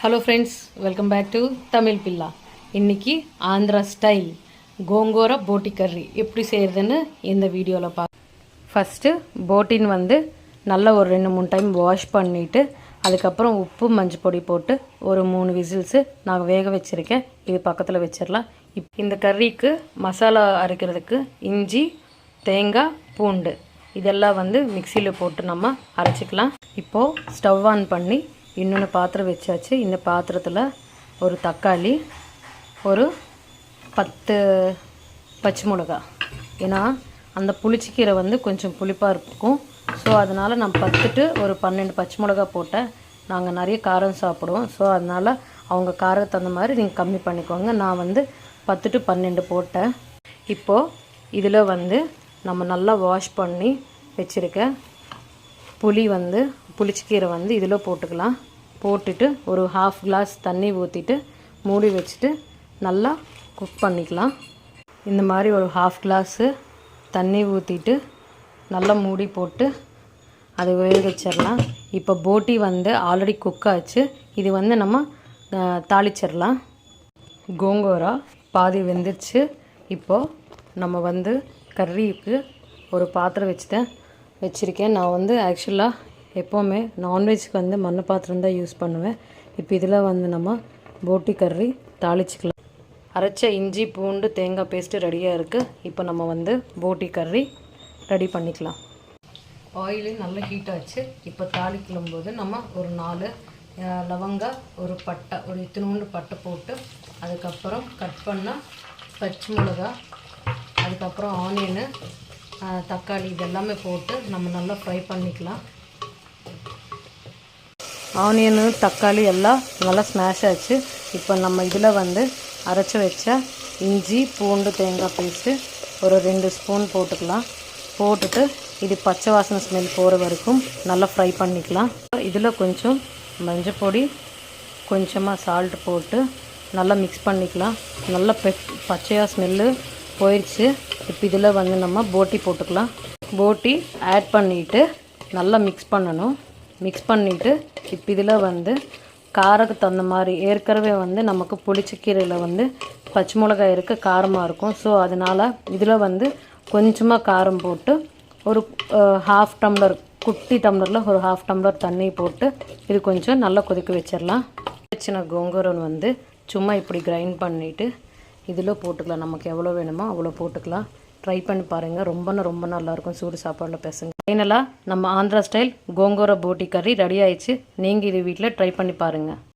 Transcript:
Hello friends, welcome back to Tamil Billa. இன்றைக்கி Andhra style கோங்கோரா போட்டி curry எப்படி செய்கிறதுன்னு இந்த வீடியோவில் ஃபஸ்ட்டு போட்டின் நல்லா ஒரு 2-3 டைம் வாஷ் பண்ணிவிட்டு அதுக்கப்புறம் உப்பு மஞ்சள் பொடி போட்டு ஒரு 3 விசில்ஸு நான் வேக வச்சுருக்கேன். இது பக்கத்தில் வச்சிடலாம். இந்த கர்ரிக்கு மசாலா அரைக்கிறதுக்கு இஞ்சி, தேங்காய், பூண்டு இதெல்லாம் மிக்சியில் போட்டு நம்ம அரைச்சிக்கலாம். இப்போது ஸ்டவ் ஆன் பண்ணி இன்னொன்று பாத்திரம் வச்சாச்சு. இந்த பாத்திரத்தில் ஒரு தக்காளி, ஒரு 10 பச்சை மிளகா. ஏன்னா அந்த புளிச்சிக்கீரை கொஞ்சம் புளிப்பாக இருக்கும். ஸோ அதனால் நான் 10 to 12 பச்சை மிளகா போட்டேன். நாங்கள் நிறைய காரம் சாப்பிடுவோம். ஸோ அதனால் அவங்க காரத்துக்கு தகுந்த மாதிரி நீங்கள் கம்மி பண்ணிக்கோங்க. நான் 10 to 12 போட்டேன். இப்போது இதில் நம்ம நல்லா வாஷ் பண்ணி வச்சுருக்கேன் புளிச்சிக்கீரை இதில் போட்டுக்கலாம். போட்டுட்டு ஒரு 1/2 கிளாஸ் தண்ணி ஊற்றிட்டு மூடி வச்சுட்டு நல்லா குக் பண்ணிக்கலாம். இந்த மாதிரி ஒரு 1/2 கிளாஸு தண்ணி ஊற்றிட்டு நல்லா மூடி போட்டு அதை வேக வச்சிடலாம். இப்போ போட்டி ஆல்ரெடி குக் ஆச்சு. இது நம்ம தாளிச்சிடலாம். கோங்கோரா பாதி வெந்துருச்சு. இப்போது நம்ம கர்ரிக்கு ஒரு பாத்திரம் வச்சுருக்கேன். நான் ஆக்சுவலாக எப்போவுமே நான்வெஜ்க்கு மண் பாத்திரம் தான் யூஸ் பண்ணுவேன். இப்போ இதில் நம்ம போட்டி கர்ரி தாளிச்சிக்கலாம். அரைச்ச இஞ்சி, பூண்டு, தேங்காய் பேஸ்ட்டு ரெடியாக இருக்குது. இப்போ நம்ம போட்டி கர்ரி ரெடி பண்ணிக்கலாம். ஆயிலு நல்லா ஹீட் ஆச்சு. இப்போ தாளிக்கும் போது நம்ம ஒரு 4 லவங்காய், ஒரு பட்டை, ஒரு இத்தினோண்டு பட்டை போட்டு அதுக்கப்புறம் கட் பண்ண பச்சை மிளகா, அதுக்கப்புறம் ஆனியனு, தக்காளி இதெல்லாமே போட்டு நம்ம நல்லா ஃப்ரை பண்ணிக்கலாம். ஆனியனு, தக்காளி எல்லாம் நல்லா ஸ்மாஷ் ஆச்சு. இப்போ நம்ம இதில் அரைச்சி வச்ச இஞ்சி, பூண்டு, தேங்காய் பேஸ்ட்டு ஒரு 2 ஸ்பூன் போட்டுக்கலாம். போட்டுட்டு இது பச்சை வாசனை ஸ்மெல் போகிற வரைக்கும் நல்லா ஃப்ரை பண்ணிக்கலாம். இதில் கொஞ்சம் மஞ்சள் பொடி, கொஞ்சமாக சால்ட் போட்டு நல்லா மிக்ஸ் பண்ணிக்கலாம். நல்லா பச்சையாக ஸ்மெல்லு போயிடுச்சு. இப்போ இதில் நம்ம போட்டி போட்டுக்கலாம். போட்டி ஆட் பண்ணிவிட்டு நல்லா மிக்ஸ் பண்ணணும். மிக்ஸ் பண்ணிவிட்டு இப்போ இதில் காரத்துக்கு தகுந்த மாதிரி ஏற்கனவே நமக்கு புளிச்சக்கீரையில் பச்சை மிளகாய் இருக்க காரமாக இருக்கும். ஸோ அதனால் இதில் கொஞ்சமாக காரம் போட்டு ஒரு 1/2 டம்ளர், குட்டி டம்ளரில் ஒரு 1/2 டம்ளர் தண்ணி போட்டு இது கொஞ்சம் நல்லா கொதிக்க வச்சிடலாம். சின்ன கோங்கோரன் சும்மா இப்படி கிரைண்ட் பண்ணிவிட்டு இதில் போட்டுக்கலாம். நமக்கு எவ்வளோ வேணுமோ அவ்வளோ போட்டுக்கலாம். ட்ரை பண்ணி பாருங்கள். ரொம்ப நல்லாயிருக்கும். சூடு சாப்பாடில் பேசுங்க. ஃபைனலாக நம்ம ஆந்திரா ஸ்டைல் கோங்கோரா போட்டி கர்ரி ரெடி ஆயிடுச்சு. நீங்கள் இது வீட்டில் ட்ரை பண்ணி பாருங்கள்.